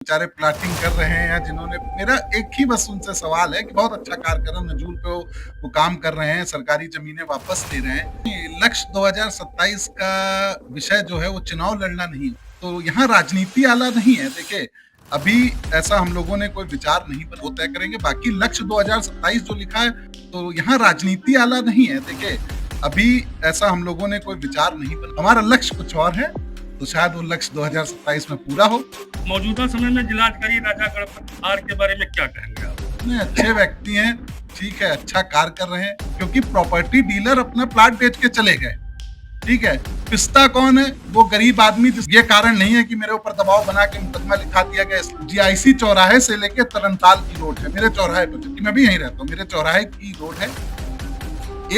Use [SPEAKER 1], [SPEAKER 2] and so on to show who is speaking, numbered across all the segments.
[SPEAKER 1] बेचारे प्लाटिंग कर रहे हैं, या जिन्होंने, मेरा एक ही बस उनसे सवाल है कि बहुत अच्छा कार्य कर रहे हैं, नजूल पे वो काम कर रहे हैं, सरकारी जमीनें वापस ले रहे हैं। लक्ष्य 2027 का विषय जो है वो चुनाव लड़ना नहीं, तो यहाँ राजनीति आला नहीं है। देखिए, अभी ऐसा हम लोगों ने कोई विचार नहीं पर वो तय करेंगे। बाकी लक्ष्य 2027 जो लिखा है, तो यहाँ राजनीति आला नहीं है। देखिए, अभी ऐसा हम लोगों ने कोई विचार नहीं पर हमारा लक्ष्य कुछ और है, तो शायद वो लक्ष्य 2027 में पूरा हो।
[SPEAKER 2] मौजूदा समय में जिलाधिकारी राजा गणपत आर के बारे में क्या कहेंगे आप?
[SPEAKER 1] इतने अच्छे व्यक्ति हैं, ठीक है, अच्छा कार्य कर रहे हैं, क्योंकि प्रॉपर्टी डीलर अपना प्लाट बेच के चले गए, ठीक है। पिस्ता कौन है? वो गरीब आदमी। ये कारण नहीं है कि मेरे ऊपर दबाव बना के मुकदमा लिखा दिया गया। जीआईसी चौराहे से लेके तरनताल की रोड है मेरे चौराहे पर, क्योंकि मैं भी यहीं रहता हूँ, मेरे चौराहे की रोड है,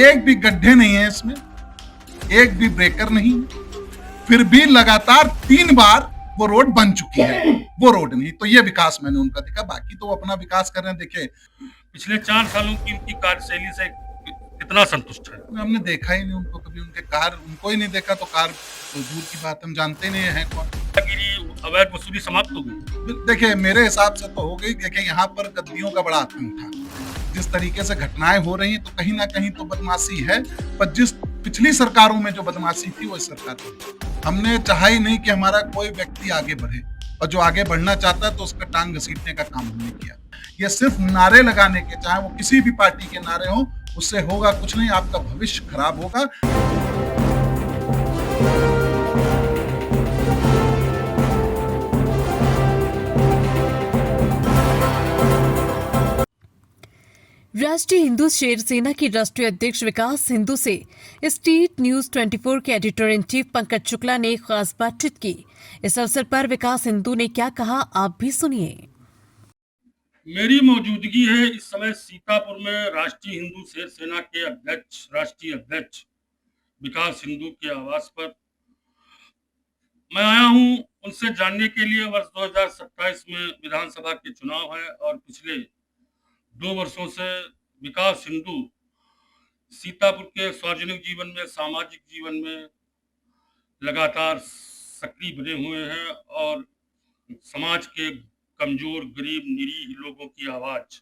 [SPEAKER 1] एक भी गड्ढे नहीं है इसमें, एक भी ब्रेकर नहीं, फिर भी लगातार 3 बार वो रोड बन चुकी है, वो रोड नहीं। तो ये विकास मैंने उनका देखा, बाकी तो वो अपना विकास कर रहे हैं। देखिए,
[SPEAKER 2] पिछले 4 सालों की उनकी कार्यशैली से कितना संतुष्ट है?
[SPEAKER 1] हमने देखा ही नहीं उनको कभी, उनके कार उनको ही नहीं देखा, तो कार तो दूर की बात, हम जानते ही नहीं है कौन।
[SPEAKER 2] अवैध वसूली समाप्त हो गई?
[SPEAKER 1] देखिए, मेरे हिसाब से तो हो गई। देखिए, यहाँ पर गद्दियों का बड़ा आतंक था, जिस तरीके से घटनाएं हो रही हैं, तो कहीं ना कहीं तो बदमाशी है, पर जिस पिछली सरकारों में जो बदमाशी थी वो इस सरकार में हमने चाहा ही नहीं कि हमारा कोई व्यक्ति आगे बढ़े, और जो आगे बढ़ना चाहता है तो उसका टांग घसीटने का काम हमने किया। ये सिर्फ नारे लगाने के, चाहे वो किसी भी पार्टी के नारे हो, उससे होगा कुछ नहीं, आपका भविष्य खराब होगा।
[SPEAKER 3] राष्ट्रीय हिंदू शेर सेना की राष्ट्रीय अध्यक्ष विकास हिंदू से स्टेट न्यूज 24 के editor in chief Pankaj Shukla ने खास बातचीत की। इस अवसर पर विकास हिंदू ने क्या कहा, आप भी सुनिए।
[SPEAKER 2] मेरी मौजूदगी है इस समय सीतापुर में राष्ट्रीय हिंदू शेर सेना के अध्यक्ष, राष्ट्रीय अध्यक्ष विकास हिंदू के आवास पर। मैं आया हूं उनसे जानने के लिए, वर्ष 2027 में विधानसभा के चुनाव है और पिछले 2 वर्षों से विकास हिंदू सीतापुर के सार्वजनिक जीवन में, सामाजिक जीवन में लगातार सक्रिय बने हुए हैं और समाज के कमजोर, गरीब, निरीह लोगों की आवाज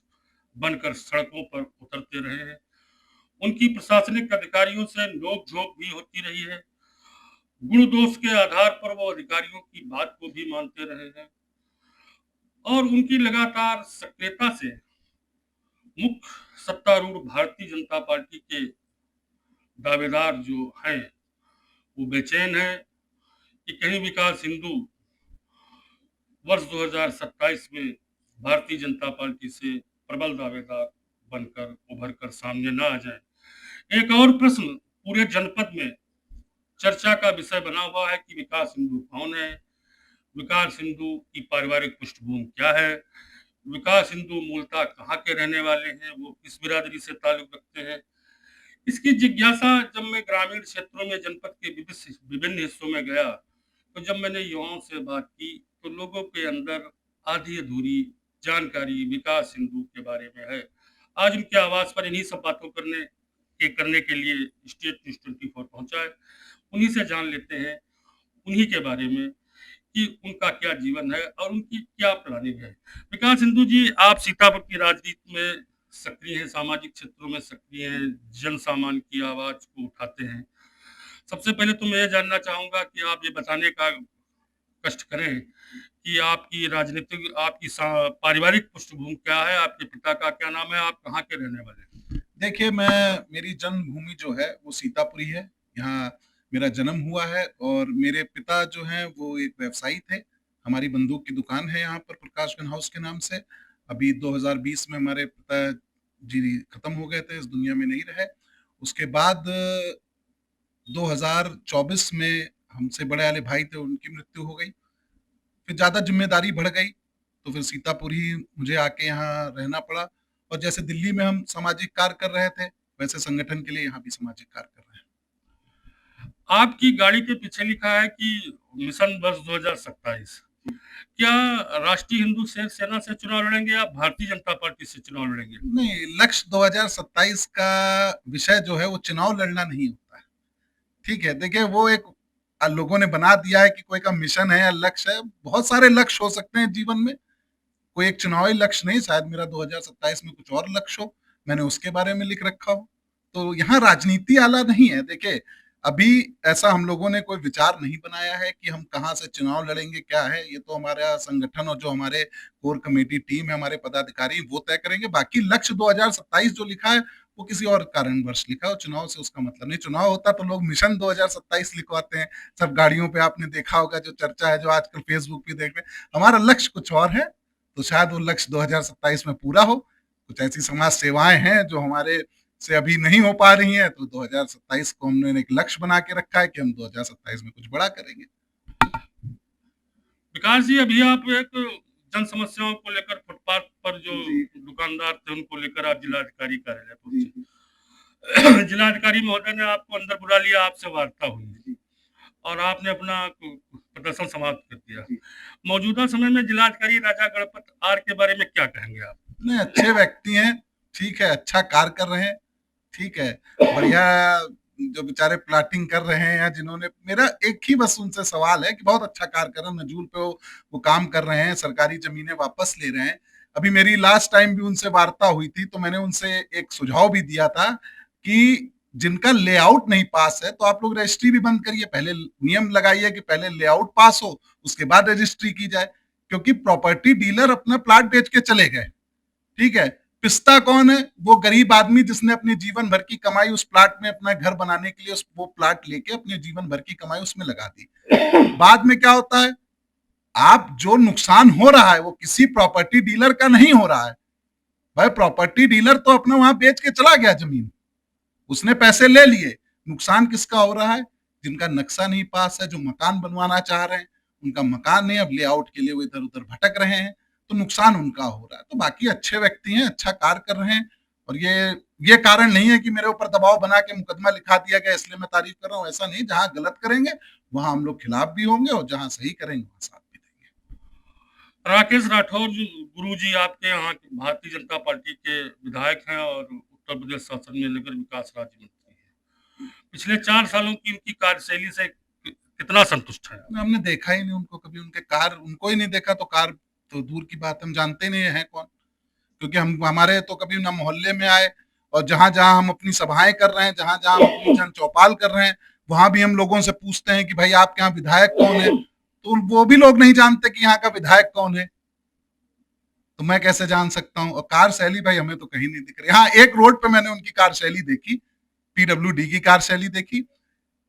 [SPEAKER 2] बनकर सड़कों पर उतरते रहे हैं। उनकी प्रशासनिक अधिकारियों से नोक-झोंक भी होती रही है। गुण दोष के आधार पर वो अधिकारियों की बात को भी मानते रहे हैं और उनकी लगातार सक्रियता से मुख्य सत्तारूढ़ भारतीय जनता पार्टी के दावेदार जो हैं वो बेचैन है कि कहीं विकास हिंदू वर्ष 2027 में भारतीय जनता पार्टी से प्रबल दावेदार बनकर उभर कर सामने न आ जाए। एक और प्रश्न पूरे जनपद में चर्चा का विषय बना हुआ है कि विकास हिंदू कौन है, विकास हिंदू की पारिवारिक पृष्ठभूमि क्या है, विकास हिंदू मूलतः कहाँ के रहने वाले हैं, वो किस बिरादरी से ताल्लुक रखते हैं। इसकी जिज्ञासा जब मैं ग्रामीण क्षेत्रों में जनपद के विभिन्न हिस्सों में गया, तो जब मैंने युवाओं से बात की, तो लोगों के अंदर आधी अधूरी जानकारी विकास हिंदू के बारे में है। आज उनके आवास पर इन्हीं सब बातों करने के लिए स्टेट न्यूज 24 पहुंचा है। उन्हीं से जान लेते हैं, उन्हीं के बारे में, कि उनका क्या जीवन है और उनकी क्या प्लानिंग है। विकास हिंदू जी, आप सीतापुर की राजनीति में सक्रिय हैं, सामाजिक क्षेत्रों में सक्रिय हैं, जन सामान्य की आवाज को उठाते हैं। सबसे पहले तो मैं ये जानना चाहूंगा कि आप ये बताने का कष्ट करें कि आपकी राजनीतिक, आपकी पारिवारिक पृष्ठभूमि क्या है, आपके पिता का क्या नाम है, आप कहाँ के रहने वाले हैं?
[SPEAKER 1] देखिए, मेरी जन्मभूमि जो है वो सीतापुर ही है, यहाँ मेरा जन्म हुआ है, और मेरे पिता जो हैं वो एक व्यवसायी थे। हमारी बंदूक की दुकान है यहाँ पर प्रकाश गन हाउस के नाम से। अभी 2020 में हमारे पिता जी खत्म हो गए थे, इस दुनिया में नहीं रहे। उसके बाद 2024 में हमसे बड़े वाले भाई थे, उनकी मृत्यु हो गई। फिर ज्यादा जिम्मेदारी बढ़ गई, तो फिर सीतापुर ही मुझे आके यहाँ रहना पड़ा। और जैसे दिल्ली में हम सामाजिक कार्य कर रहे थे, वैसे संगठन के लिए यहाँ भी सामाजिक कार्य कर रहे हैं।
[SPEAKER 2] आपकी गाड़ी के पीछे लिखा है कि मिशन वर्ष 2027। क्या राष्ट्रीय हिंदू सेना से चुनाव लड़ेंगे या भारतीय जनता पार्टी से चुनाव लड़ेंगे?
[SPEAKER 1] नहीं, लक्ष्य 2027 का विषय जो है वो चुनाव लड़ना नहीं होता है, ठीक है। देखिए, वो एक लोगों ने बना दिया है कि कोई का मिशन है या लक्ष्य है। बहुत सारे लक्ष्य हो सकते हैं जीवन में, कोई एक चुनावी लक्ष्य नहीं। शायद मेरा 2027 में कुछ और लक्ष्य हो, मैंने उसके बारे में लिख रखा हो। तो यहाँ राजनीति आला नहीं है। देखिए, अभी ऐसा हम लोगों ने कोई विचार नहीं बनाया है कि हम कहाँ से चुनाव लड़ेंगे, क्या है। ये तो हमारा संगठन और जो हमारे कोर कमेटी टीम है, हमारे पदाधिकारी, वो तय करेंगे। बाकी लक्ष्य 2027 जो लिखा है वो किसी और कारणवश लिखा है, चुनाव से उसका मतलब नहीं। चुनाव होता तो लोग मिशन 2027 लिखवाते हैं। सब गाड़ियों पे आपने देखा होगा जो चर्चा है, जो आजकल फेसबुक पे देख रहे हैं। हमारा लक्ष्य कुछ और है, तो शायद वो लक्ष्य 2027 में पूरा हो। कुछ ऐसी समाज सेवाएं हैं जो हमारे से अभी नहीं हो पा रही हैं, तो 2027 को हमने एक लक्ष्य बना के रखा है कि हम 2027 में कुछ बड़ा करेंगे।
[SPEAKER 2] विकास जी, अभी आप एक जन समस्याओं को लेकर फुटपाथ पर जो दुकानदार थे उनको लेकर आप जिलाधिकारी कार्यालय पहुंचे। जिलाधिकारी महोदय ने आपको अंदर बुला लिया, आपसे वार्ता हुई और आपने अपना प्रदर्शन समाप्त कर दिया। मौजूदा समय में जिलाधिकारी राजा गणपत आर के बारे में क्या कहेंगे आप?
[SPEAKER 1] नहीं, अच्छे व्यक्ति हैं, ठीक है, अच्छा कार्य कर रहे हैं, ठीक है, बढ़िया। जो बेचारे प्लाटिंग कर रहे हैं, या जिन्होंने, मेरा एक ही बस उनसे सवाल है कि बहुत अच्छा कार्य कर रहे हैं, नजूल पे वो काम कर रहे हैं, सरकारी जमीनें वापस ले रहे हैं। अभी मेरी लास्ट टाइम भी उनसे वार्ता हुई थी, तो मैंने उनसे एक सुझाव भी दिया था कि जिनका लेआउट नहीं पास है तो आप लोग रजिस्ट्री भी बंद करिए। पहले नियम लगाइए कि पहले लेआउट पास हो, उसके बाद रजिस्ट्री की जाए। क्योंकि प्रॉपर्टी डीलर अपना प्लाट बेच के चले गए, ठीक है। पिस्ता कौन है? वो गरीब आदमी जिसने अपने जीवन भर की कमाई उस प्लाट में अपना घर बनाने के लिए वो प्लाट लेके अपने जीवन भर की कमाई उसमें लगा दी। बाद में क्या होता है, आप जो नुकसान हो रहा है वो किसी प्रॉपर्टी डीलर का नहीं हो रहा है। भाई, प्रॉपर्टी डीलर तो अपना वहां बेच के चला गया जमीन, उसने पैसे ले लिए। नुकसान किसका हो रहा है? जिनका नक्शा नहीं पास है, जो मकान बनवाना चाह रहे हैं, उनका मकान नहीं, अब लेआउट के लिए वो इधर उधर भटक रहे हैं, तो नुकसान उनका हो रहा है। तो बाकी अच्छे व्यक्ति हैं, अच्छा कार्य कर रहे हैं। और ये कारण नहीं है कि मेरे ऊपर दबाव बना के मुकदमा लिखा दिया गया इसलिए मैं तारीफ कर रहा हूँ। ऐसा नहीं, जहां गलत करेंगे वहां हम लोग खिलाफ भी होंगे, और जहां सही करेंगे वहां साथ भी देंगे।
[SPEAKER 2] राकेश राठौर गुरु जी आपके यहाँ भारतीय जनता पार्टी के विधायक हैं और उत्तर प्रदेश शासन में नगर विकास राज्य मंत्री हैं। पिछले 4 सालों की उनकी कार्यशैली से कितना संतुष्ट है?
[SPEAKER 1] हमने देखा ही नहीं उनको कभी, उनके कार्य उनको ही नहीं देखा, तो कार्य तो दूर की बात, हम जानते नहीं है कौन। क्योंकि हम हमारे तो कभी ना मोहल्ले में आए, और जहां जहां हम अपनी सभाएं कर रहे हैं, जहां जहां हम अपनी जन चौपाल कर रहे हैं, वहां भी हम लोगों से पूछते हैं कि भाई आपके यहाँ विधायक कौन है, तो वो भी लोग नहीं जानते कि यहाँ का विधायक कौन है। तो मैं कैसे जान सकता हूँ? और कार्यशैली भाई हमें तो कहीं नहीं दिख रही। हाँ, एक रोड पे मैंने उनकी कार्यशैली देखी, पीडब्ल्यूडी की कार्यशैली देखी।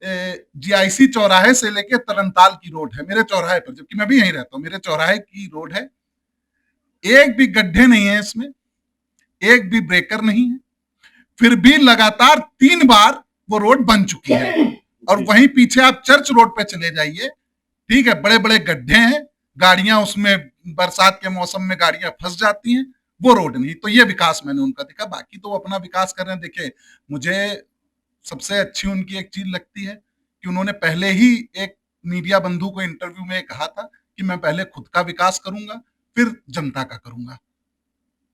[SPEAKER 1] जीआईसी चौराहे से लेके तरनताल की रोड है मेरे चौराहे पर, जबकि मैं भी यहीं रहता हूँ, मेरे चौराहे की रोड है। एक भी गड्ढे नहीं है इसमें, एक भी ब्रेकर नहीं है, फिर भी लगातार 3 बार वो रोड बन चुकी है। और वहीं पीछे आप चर्च रोड पे चले जाइए, ठीक है, बड़े बड़े गड्ढे हैं, गाड़ियां उसमें बरसात के मौसम में गाड़ियां फंस जाती हैं, वो रोड नहीं। तो ये विकास मैंने उनका देखा। बाकी तो अपना विकास कर रहे हैं। देखिए, मुझे सबसे अच्छी उनकी एक चीज लगती है कि उन्होंने पहले ही एक मीडिया बंधु को इंटरव्यू में कहा था कि मैं पहले खुद का विकास करूंगा, फिर जनता का करूंगा।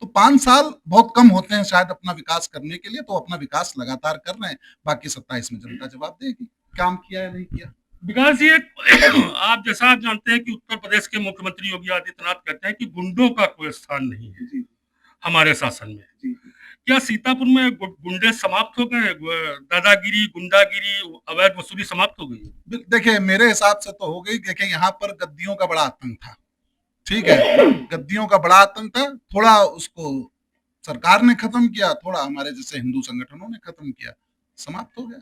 [SPEAKER 1] तो 5 साल बहुत कम होते हैं शायद अपना विकास करने के लिए, तो अपना विकास लगातार कर रहे हैं। बाकी 27 में जनता जवाब देगी काम किया है नहीं किया।
[SPEAKER 2] विकास जी, आप जैसा आप जानते हैं कि उत्तर प्रदेश के मुख्यमंत्री योगी आदित्यनाथ कहते हैं कि गुंडों का कोई स्थान नहीं है हमारे शासन में। क्या सीतापुर में गुंडे समाप्त हो गए? दादागिरी, गुंडागिरी, अवैध वसूली समाप्त हो गई?
[SPEAKER 1] देखिए, मेरे हिसाब से तो हो गई। देखिए, यहाँ पर गद्दियों का बड़ा आतंक था, ठीक है, गद्दियों का बड़ा आतंक था। थोड़ा उसको सरकार ने खत्म किया, थोड़ा हमारे जैसे हिंदू संगठनों ने खत्म किया, समाप्त हो गया।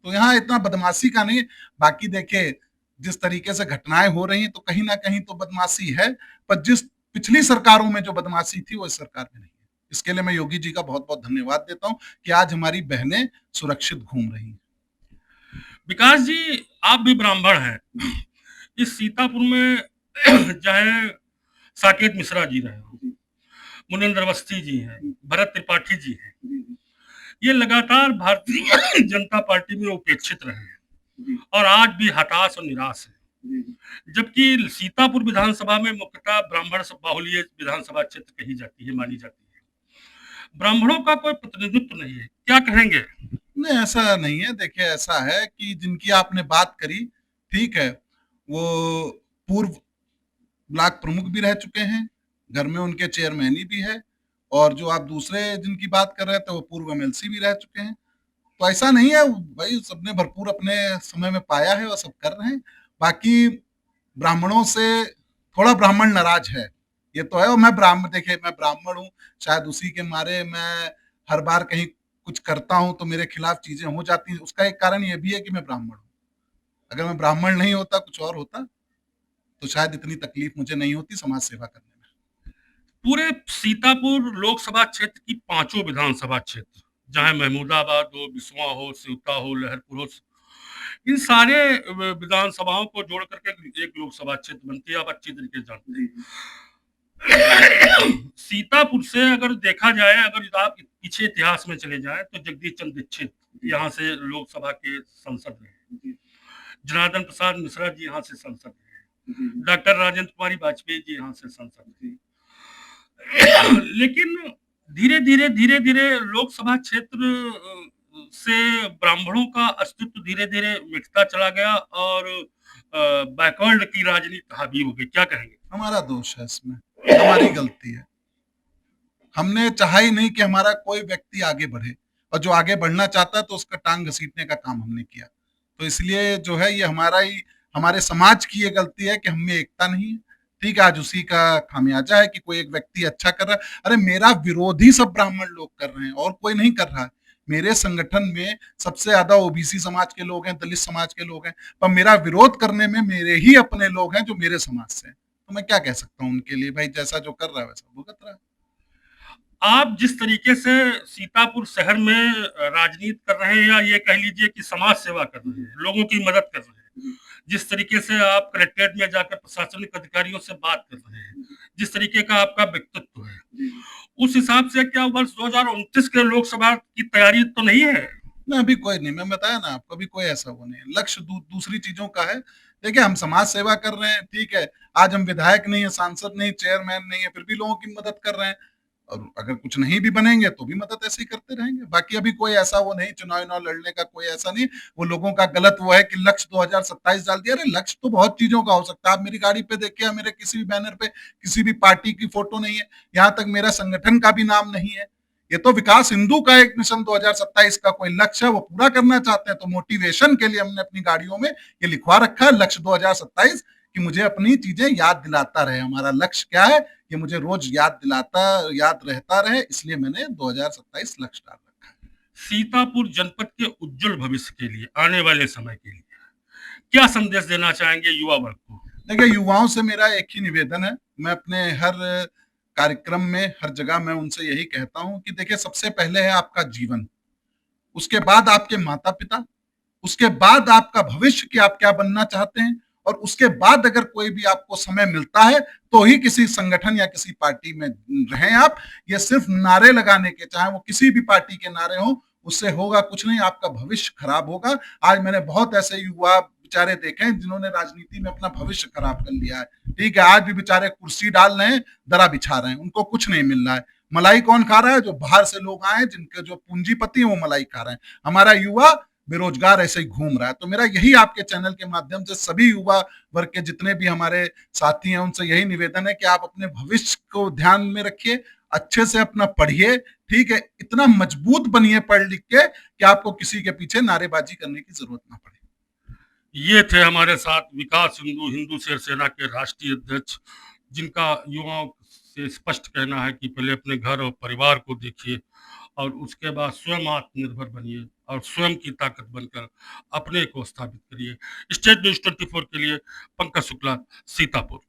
[SPEAKER 1] तो यहाँ इतना बदमाशी का नहीं। बाकी देखिए, जिस तरीके से घटनाएं हो रही हैं, तो कहीं ना कहीं तो बदमाशी है, पर जिस पिछली सरकारों में जो बदमाशी थी वो इस सरकार में नहीं है। इसके लिए मैं योगी जी का बहुत बहुत धन्यवाद देता हूं कि आज हमारी बहनें सुरक्षित घूम रही हैं।
[SPEAKER 2] विकास जी, आप भी ब्राह्मण हैं। इस सीतापुर में चाहे साकेत मिश्रा जी रहे हो, मुनिंदर अवस्थी जी हैं, भरत त्रिपाठी जी हैं, ये लगातार भारतीय जनता पार्टी में उपेक्षित रहे हैं और आज भी हताश और निराश है। जबकि सीतापुर विधानसभा में मुख्यतः ब्राह्मण बाहुल्य विधानसभा क्षेत्र कही जाती है, मानी जाती है। ब्राह्मणों का कोई प्रतिनिधित्व नहीं है, क्या कहेंगे?
[SPEAKER 1] नहीं, ऐसा नहीं है। देखिए, ऐसा है कि जिनकी आपने बात करी ठीक है, वो पूर्व ब्लॉक प्रमुख भी रह चुके हैं, घर में उनके चेयरमैनी भी है, और जो आप दूसरे जिनकी बात कर रहे थे वो पूर्व एमएलसी भी रह चुके हैं। तो ऐसा नहीं है भाई, सबने भरपूर अपने समय में पाया है और सब कर रहे हैं। बाकी ब्राह्मणों से थोड़ा ब्राह्मण नाराज है, ये तो है। और मैं ब्राह्मण, देखिए मैं ब्राह्मण हूँ, शायद उसी के मारे मैं हर बार कहीं कुछ करता हूँ तो मेरे खिलाफ चीजें हो जाती हैं। उसका एक कारण ये भी है कि मैं ब्राह्मण हूँ। अगर मैं ब्राह्मण नहीं होता, कुछ और होता, तो शायद इतनी तकलीफ मुझे नहीं होती समाज सेवा करने में।
[SPEAKER 2] पूरे सीतापुर लोकसभा क्षेत्र की 5 विधानसभा क्षेत्र, चाहे महमूदाबाद हो, बिस्वा हो, सिवता हो, लहरपुर हो, इन सारे विधानसभाओं को जोड़ करके एक लोकसभा क्षेत्र बनती है, आप अच्छी तरीके से जानते हैं। सीतापुर से अगर देखा जाए, अगर आप पीछे इतिहास में चले जाएं, तो जगदीश चंद्र दीक्षित यहाँ से लोकसभा के सांसद रहे, जनार्दन प्रसाद मिश्रा जी यहाँ से सांसद रहे, डॉक्टर राजेंद्र कुमारी वाजपेयी जी यहाँ से सांसद थे। लेकिन धीरे धीरे लोकसभा क्षेत्र से ब्राह्मणों का अस्तित्व धीरे धीरे मिटता चला गया और बैकवर्ड की राजनीति हावी हो गई। क्या कहेंगे?
[SPEAKER 1] हमारा दोष है इसमें, हमारी गलती है। हमने चाहा ही नहीं कि हमारा कोई व्यक्ति आगे बढ़े, और जो आगे बढ़ना चाहता है तो उसका टांग घसीटने का काम हमने किया। तो इसलिए जो है ये हमारे समाज की ये गलती है कि हमें एकता नहीं है। ठीक है, आज उसी का खामियाजा है कि कोई एक व्यक्ति अच्छा कर रहा है। अरे मेरा विरोधी सब ब्राह्मण लोग कर रहे हैं और कोई नहीं कर रहा है। मेरे संगठन में सबसे ज्यादा ओबीसी समाज के लोग हैं, दलित समाज के लोग हैं, पर मेरा विरोध करने में मेरे ही अपने लोग हैं जो मेरे समाज से हैं। तो मैं क्या कह सकता हूँ उनके लिए, भाई जैसा जो कर रहा है वैसा भुगत रहा है।
[SPEAKER 2] आप जिस तरीके से सीतापुर शहर में राजनीति कर रहे हैं, या ये कह लीजिए कि समाज सेवा कर रहे हैं, लोगों की मदद कर रहे हैं, जिस तरीके से आप कलेक्ट्रेट में जाकर प्रशासनिक अधिकारियों से बात कर रहे हैं, जिस तरीके का आपका व्यक्तित्व है, उस हिसाब से क्या वर्ष 2029 के लोकसभा की तैयारी तो नहीं है?
[SPEAKER 1] ना, अभी कोई नहीं। मैं बताया ना आपको, अभी कोई ऐसा वो नहीं है। लक्ष्य दूसरी चीजों का है। देखिए हम समाज सेवा कर रहे हैं, ठीक है। आज हम विधायक नहीं है, सांसद नहीं, चेयरमैन नहीं है, फिर भी लोगों की मदद कर रहे हैं। और अगर कुछ नहीं भी बनेंगे तो भी मदद ऐसे ही करते रहेंगे। बाकी अभी कोई ऐसा वो नहीं, चुनाव लड़ने का कोई ऐसा नहीं। वो लोगों का गलत वो है कि लक्ष्य 2027 डाल दिया। अरे लक्ष्य तो बहुत चीजों का हो सकता है। आप मेरी गाड़ी पे देखिए, मेरे किसी भी बैनर पे किसी भी पार्टी की फोटो नहीं है, यहाँ तक मेरा संगठन का भी नाम नहीं है। ये तो विकास हिंदू का एक मिशन 2027 का कोई लक्ष्य है, वो पूरा करना चाहते हैं। तो मोटिवेशन के लिए हमने अपनी गाड़ियों में ये लिखवा रखा है, लक्ष्य 2027, कि मुझे अपनी चीजें याद दिलाता रहे। हमारा लक्ष्य क्या है, ये मुझे रोज याद रहता रहे, इसलिए मैंने 2027 लक्ष्य डाल रखा है।
[SPEAKER 2] सीतापुर जनपद के उज्जवल भविष्य के लिए, आने वाले समय के लिए क्या संदेश देना चाहेंगे युवा वर्ग को?
[SPEAKER 1] देखिए युवाओं से मेरा एक ही निवेदन है, मैं अपने हर कार्यक्रम में हर जगह मैं उनसे यही कहता हूं कि देखिए सबसे पहले है आपका जीवन, उसके बाद आपके माता पिता, उसके बाद आपका भविष्य कि आप क्या बनना चाहते हैं, और उसके बाद अगर कोई भी आपको समय मिलता है तो ही किसी संगठन या किसी पार्टी में रहें आप। ये सिर्फ नारे लगाने के, चाहे वो किसी भी पार्टी के नारे हों, उससे होगा कुछ नहीं, आपका भविष्य खराब होगा। आज मैंने बहुत ऐसे युवा बेचारे देखे हैं जिन्होंने राजनीति में अपना भविष्य खराब कर लिया है। ठीक है, आज भी बेचारे कुर्सी डाल रहे हैं, दरा बिछा रहे हैं, उनको कुछ नहीं मिल रहा है। मलाई कौन खा रहा है? जो बाहर से लोग आए, जिनके जो पूंजीपति है वो मलाई खा रहे हैं। हमारा युवा बेरोजगार ऐसे ही घूम रहा है। तो मेरा यही आपके चैनल के माध्यम से सभी युवा वर्ग के जितने भी हमारे साथी हैं उनसे यही निवेदन है कि आप अपने भविष्य को ध्यान में रखिए, अच्छे से अपना पढ़िए, ठीक है, इतना मजबूत बनिए पढ़ लिख के कि आपको किसी के पीछे नारेबाजी करने की जरूरत ना पड़े।
[SPEAKER 2] ये थे हमारे साथ विकास हिंदू शेर सेना के राष्ट्रीय अध्यक्ष, जिनका युवाओं से स्पष्ट कहना है कि पहले अपने घर और परिवार को देखिए और उसके बाद स्वयं आत्मनिर्भर बनिए और स्वयं की ताकत बनकर अपने को स्थापित करिए। स्टेट न्यूज 24 के लिए पंकज शुक्ला, सीतापुर।